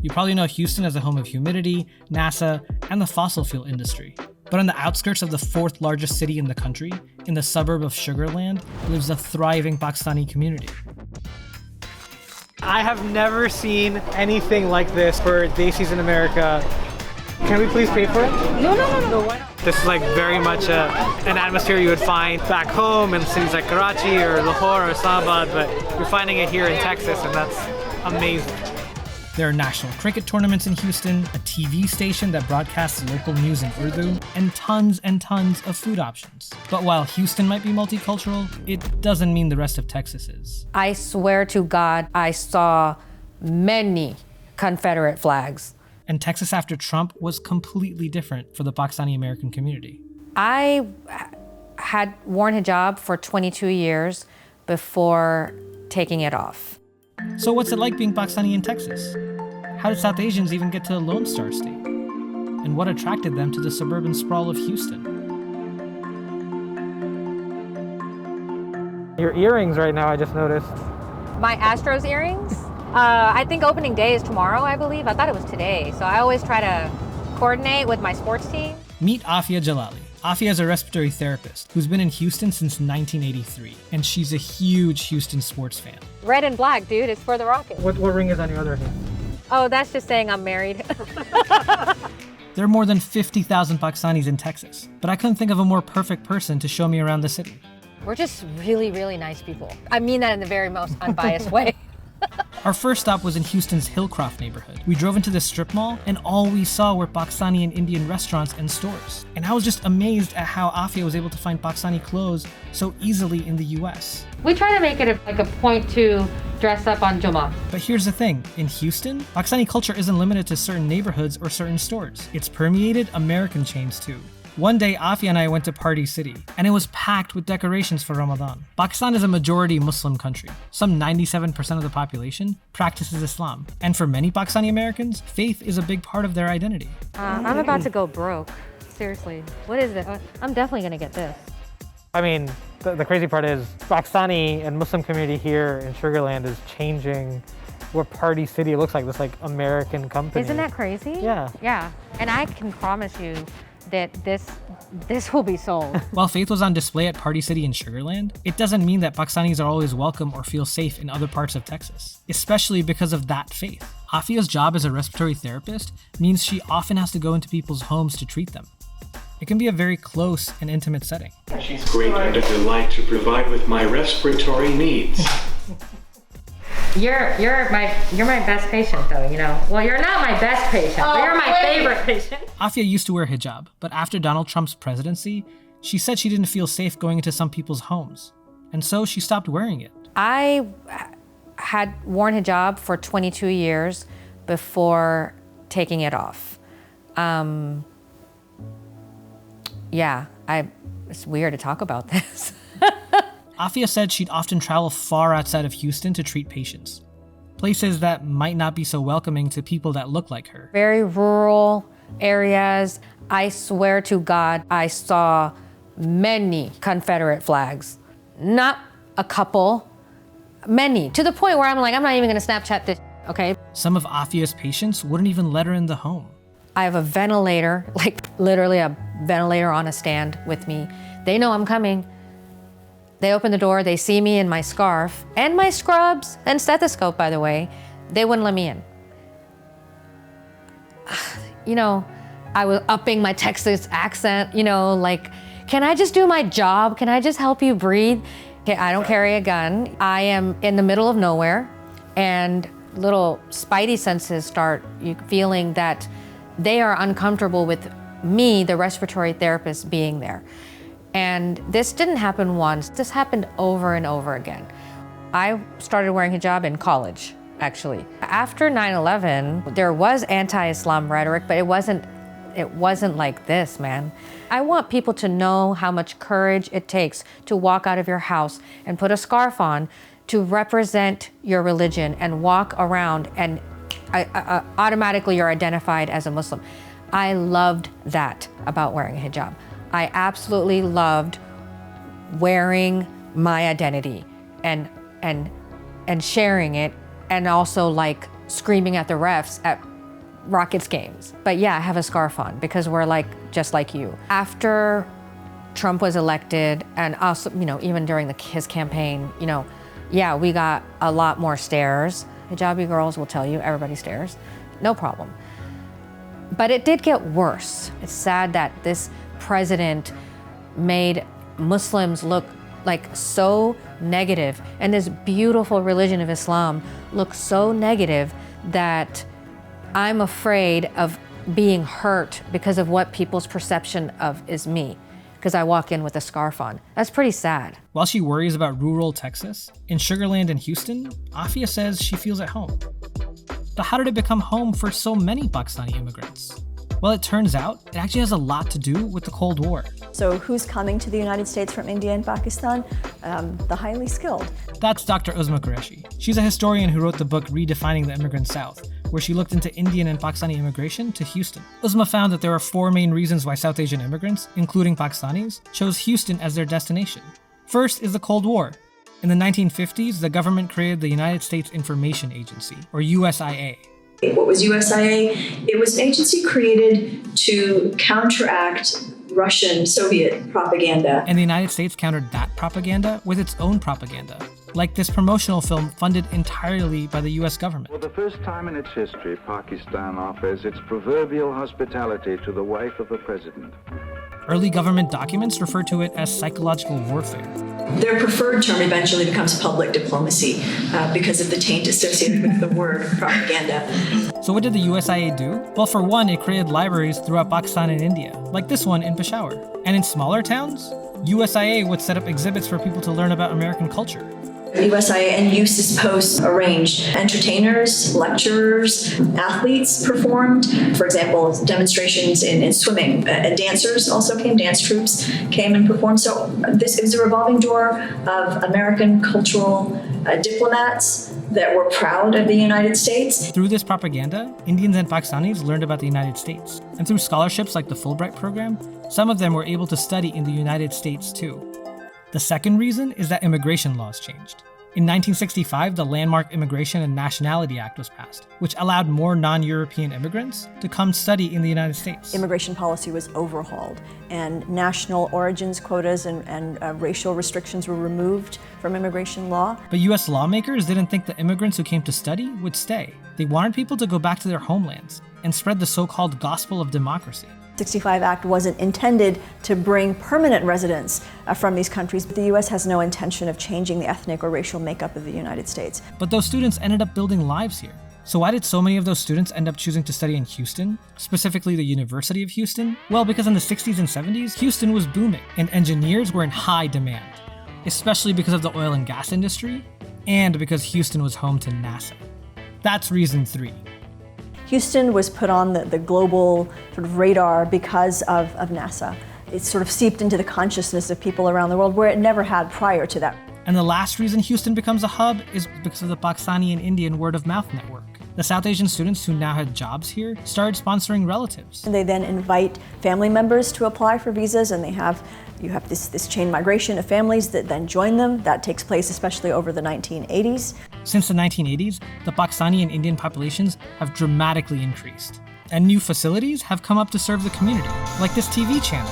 You probably know Houston as a home of humidity, NASA, and the fossil fuel industry. But on the outskirts of the fourth largest city in the country, in the suburb of Sugar Land, lives a thriving Pakistani community. I have never seen anything like this for Desi's in America. Can we please pay for it? No, why not? This is like very much an atmosphere you would find back home in cities like Karachi or Lahore or Islamabad, but you're finding it here in Texas, and that's amazing. There are national cricket tournaments in Houston, a TV station that broadcasts local news in Urdu, and tons of food options. But while Houston might be multicultural, it doesn't mean the rest of Texas is. I swear to God, I saw many Confederate flags. And Texas after Trump was completely different for the Pakistani American community. I had worn hijab for 22 years before taking it off. So what's it like being Pakistani in Texas? How did South Asians even get to the Lone Star State? And what attracted them to the suburban sprawl of Houston? Your earrings right now, I just noticed. My Astros earrings? I think opening day is tomorrow, I believe. I thought it was today. So I always try to coordinate with my sports team. Meet Afia Jalali. Afia is a respiratory therapist who's been in Houston since 1983, and she's a huge Houston sports fan. Red and black, dude. It's for the Rockets. What ring is on your other hand? Oh, that's just saying I'm married. There are more than 50,000 Pakistanis in Texas, but I couldn't think of a more perfect person to show me around the city. We're just really, really nice people. I mean that in the very most unbiased way. Our first stop was in Houston's Hillcroft neighborhood. We drove into the strip mall, and all we saw were Pakistani and Indian restaurants and stores. And I was just amazed at how Afia was able to find Pakistani clothes so easily in the US. We try to make it a point to dress up on Jummah. But here's the thing, in Houston, Pakistani culture isn't limited to certain neighborhoods or certain stores. It's permeated American chains too. One day, Afia and I went to Party City, and it was packed with decorations for Ramadan. Pakistan is a majority Muslim country. Some 97% of the population practices Islam. And for many Pakistani Americans, faith is a big part of their identity. I'm about to go broke. Seriously. What is this? I'm definitely going to get this. I mean, the crazy part is Pakistani and Muslim community here in Sugar Land is changing what Party City looks like, this like American company. Isn't that crazy? Yeah. Yeah. And I can promise you that this will be sold. While faith was on display at Party City in Sugar Land, it doesn't mean that Pakistanis are always welcome or feel safe in other parts of Texas, especially because of that faith. Afia's job as a respiratory therapist means she often has to go into people's homes to treat them. It can be a very close and intimate setting. She's great and a delight to provide with my respiratory needs. You're my best patient though, you know. Well, you're not my best patient, but you're my favorite patient. Afia used to wear hijab, but after Donald Trump's presidency, she said she didn't feel safe going into some people's homes. And so she stopped wearing it. I had worn hijab for 22 years before taking it off. It's weird to talk about this. Afia said she'd often travel far outside of Houston to treat patients. Places that might not be so welcoming to people that look like her. Very rural areas. I swear to God, I saw many Confederate flags. Not a couple, many. To the point where I'm like, I'm not even gonna Snapchat this, okay? Some of Afia's patients wouldn't even let her in the home. I have a ventilator, like literally a ventilator on a stand with me. They know I'm coming. They open the door, they see me in my scarf and my scrubs and stethoscope, by the way. They wouldn't let me in. You know, I was upping my Texas accent, you know, like, can I just do my job? Can I just help you breathe? Okay, I don't carry a gun. I am in the middle of nowhere, and little spidey senses start feeling that they are uncomfortable with me, the respiratory therapist, being there. And this didn't happen once, this happened over and over again. I started wearing hijab in college, actually. After 9/11, there was anti-Islam rhetoric, but it wasn't like this, man. I want people to know how much courage it takes to walk out of your house and put a scarf on to represent your religion and walk around and automatically you're identified as a Muslim. I loved that about wearing a hijab. I absolutely loved wearing my identity and sharing it, and also like screaming at the refs at Rockets games. But yeah, I have a scarf on because we're like just like you. After Trump was elected, and also, even during his campaign, yeah, we got a lot more stares. Hijabi girls will tell you, everybody stares, no problem. But it did get worse. It's sad that this president made Muslims look like so negative, and this beautiful religion of Islam look so negative that I'm afraid of being hurt because of what people's perception of is me, because I walk in with a scarf on. That's pretty sad. While she worries about rural Texas, in Sugar Land and Houston, Afia says she feels at home. But how did it become home for so many Pakistani immigrants? Well, it turns out it actually has a lot to do with the Cold War. So who's coming to the United States from India and Pakistan? The highly skilled. That's Dr. Uzma Qureshi. She's a historian who wrote the book Redefining the Immigrant South, where she looked into Indian and Pakistani immigration to Houston. Uzma found that there are 4 main reasons why South Asian immigrants, including Pakistanis, chose Houston as their destination. First is the Cold War. In the 1950s, the government created the United States Information Agency, or USIA. What was USIA? It was an agency created to counteract Russian Soviet propaganda. And the United States countered that propaganda with its own propaganda, like this promotional film funded entirely by the US government. For the first time in its history, Pakistan offers its proverbial hospitality to the wife of a president. Early government documents refer to it as psychological warfare. Their preferred term eventually becomes public diplomacy because of the taint associated with the word propaganda. So what did the USIA do? Well, for one, it created libraries throughout Pakistan and India, like this one in Peshawar. And in smaller towns, USIA would set up exhibits for people to learn about American culture. USIA and USIS Post arranged entertainers, lecturers, athletes performed. For example, demonstrations in swimming. Dancers also came, dance troupes came and performed. So this is a revolving door of American cultural diplomats that were proud of the United States. Through this propaganda, Indians and Pakistanis learned about the United States. And through scholarships like the Fulbright program, some of them were able to study in the United States too. The second reason is that immigration laws changed. In 1965, the Landmark Immigration and Nationality Act was passed, which allowed more non-European immigrants to come study in the United States. Immigration policy was overhauled, and national origins quotas and racial restrictions were removed from immigration law. But US lawmakers didn't think the immigrants who came to study would stay. They wanted people to go back to their homelands and spread the so-called gospel of democracy. 65 Act wasn't intended to bring permanent residents from these countries, but the U.S. has no intention of changing the ethnic or racial makeup of the United States. But those students ended up building lives here. So why did so many of those students end up choosing to study in Houston, specifically the University of Houston? Well, because in the 60s and 70s, Houston was booming, and engineers were in high demand, especially because of the oil and gas industry, and because Houston was home to NASA. That's reason 3. Houston was put on the global sort of radar because of NASA. It sort of seeped into the consciousness of people around the world where it never had prior to that. And the last reason Houston becomes a hub is because of the Pakistani and Indian word-of-mouth network. The South Asian students who now had jobs here started sponsoring relatives. And they then invite family members to apply for visas, and you have this chain migration of families that then join them. That takes place especially over the 1980s. Since the 1980s, the Pakistani and Indian populations have dramatically increased. And new facilities have come up to serve the community, like this TV channel.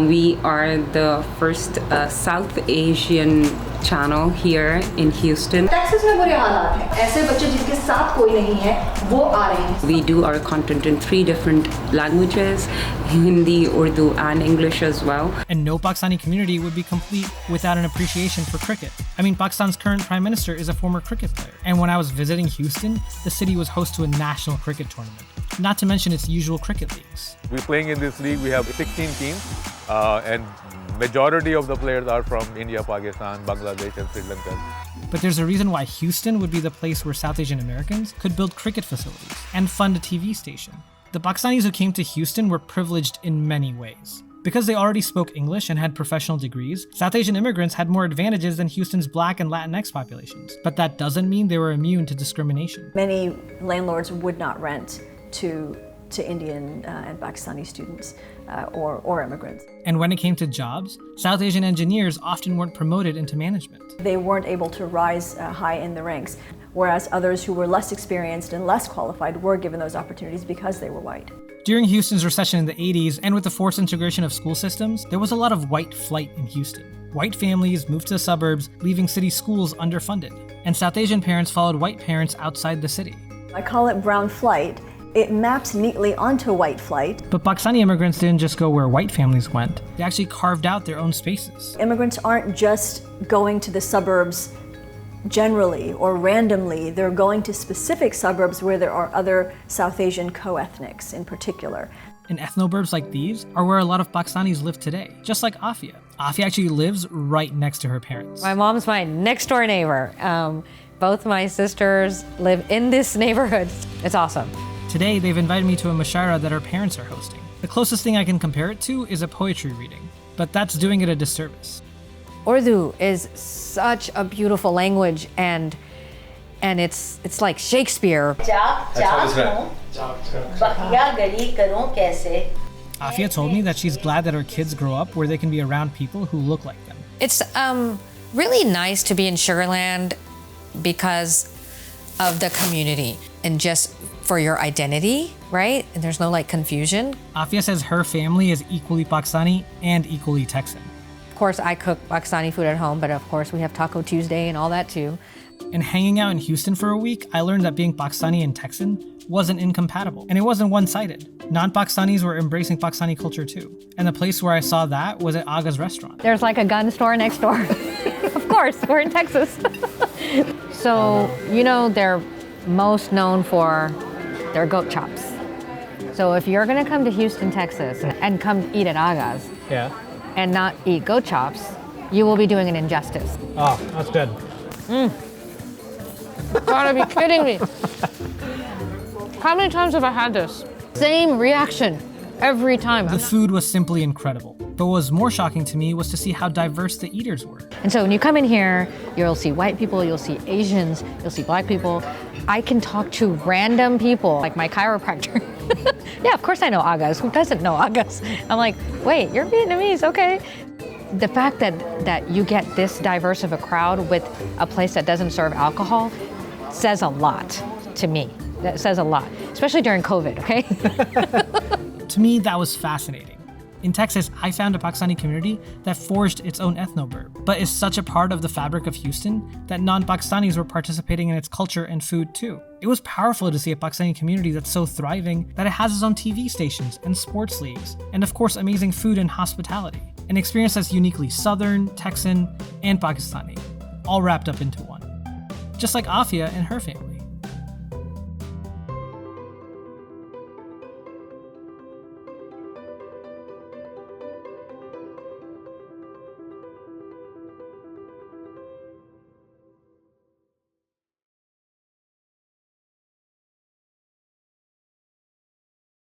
We are the first South Asian channel here in Houston. Texas में बुरे हालात हैं. ऐसे बच्चे जिनके साथ कोई नहीं है, वो आ रहे हैं. We do our content in 3 different languages, Hindi, Urdu, and English as well. And no Pakistani community would be complete without an appreciation for cricket. I mean, Pakistan's current prime minister is a former cricket player. And when I was visiting Houston, the city was host to a national cricket tournament, not to mention its usual cricket leagues. We're playing in this league, we have 16 teams, and majority of the players are from India, Pakistan, Bangladesh, and Sri Lanka. But there's a reason why Houston would be the place where South Asian Americans could build cricket facilities and fund a TV station. The Pakistanis who came to Houston were privileged in many ways. Because they already spoke English and had professional degrees, South Asian immigrants had more advantages than Houston's Black and Latinx populations. But that doesn't mean they were immune to discrimination. Many landlords would not rent to Indian and Pakistani students or immigrants. And when it came to jobs, South Asian engineers often weren't promoted into management. They weren't able to rise high in the ranks. whereas others who were less experienced and less qualified were given those opportunities because they were white. During Houston's recession in the 80s and with the forced integration of school systems, there was a lot of white flight in Houston. White families moved to the suburbs, leaving city schools underfunded, and South Asian parents followed white parents outside the city. I call it brown flight. It maps neatly onto white flight. But Pakistani immigrants didn't just go where white families went, they actually carved out their own spaces. Immigrants aren't just going to the suburbs generally or randomly, they're going to specific suburbs where there are other South Asian co-ethnics in particular. And ethnoburbs like these are where a lot of Pakistanis live today, just like Afia. Afia actually lives right next to her parents. My mom's my next door neighbor. Both my sisters live in this neighborhood. It's awesome. Today, they've invited me to a mushaira that her parents are hosting. The closest thing I can compare it to is a poetry reading, but that's doing it a disservice. Urdu is such a beautiful language, and it's like Shakespeare. Afia told me that she's glad that her kids grow up where they can be around people who look like them. It's really nice to be in Sugar Land because of the community and just for your identity, right? And there's no like confusion. Afia says her family is equally Pakistani and equally Texan. Of course, I cook Pakistani food at home, but of course we have Taco Tuesday and all that too. And hanging out in Houston for a week, I learned that being Pakistani and Texan wasn't incompatible, and it wasn't one-sided. Non-Pakistanis were embracing Pakistani culture too, and the place where I saw that was at Aga's restaurant. There's like a gun store next door. Of course, we're in Texas. So, you know, they're most known for their goat chops. So if you're gonna come to Houston, Texas, and come eat at Aga's, and not eat goat chops, you will be doing an injustice. Oh, that's good. Gotta be kidding me. How many times have I had this? Same reaction every time. The food was simply incredible. But what was more shocking to me was to see how diverse the eaters were. And so when you come in here, you'll see white people, you'll see Asians, you'll see black people. I can talk to random people, like my chiropractor. Yeah, of course I know Aga's. Who doesn't know Aga's? I'm like, wait, you're Vietnamese, okay. The fact that you get this diverse of a crowd with a place that doesn't serve alcohol says a lot to me. That says a lot, especially during COVID, okay? To me, that was fascinating. In Texas, I found a Pakistani community that forged its own ethnoburb, but is such a part of the fabric of Houston that non-Pakistanis were participating in its culture and food too. It was powerful to see a Pakistani community that's so thriving that it has its own TV stations and sports leagues, and of course amazing food and hospitality. An experience that's uniquely Southern, Texan, and Pakistani, all wrapped up into one. Just like Afia and her family.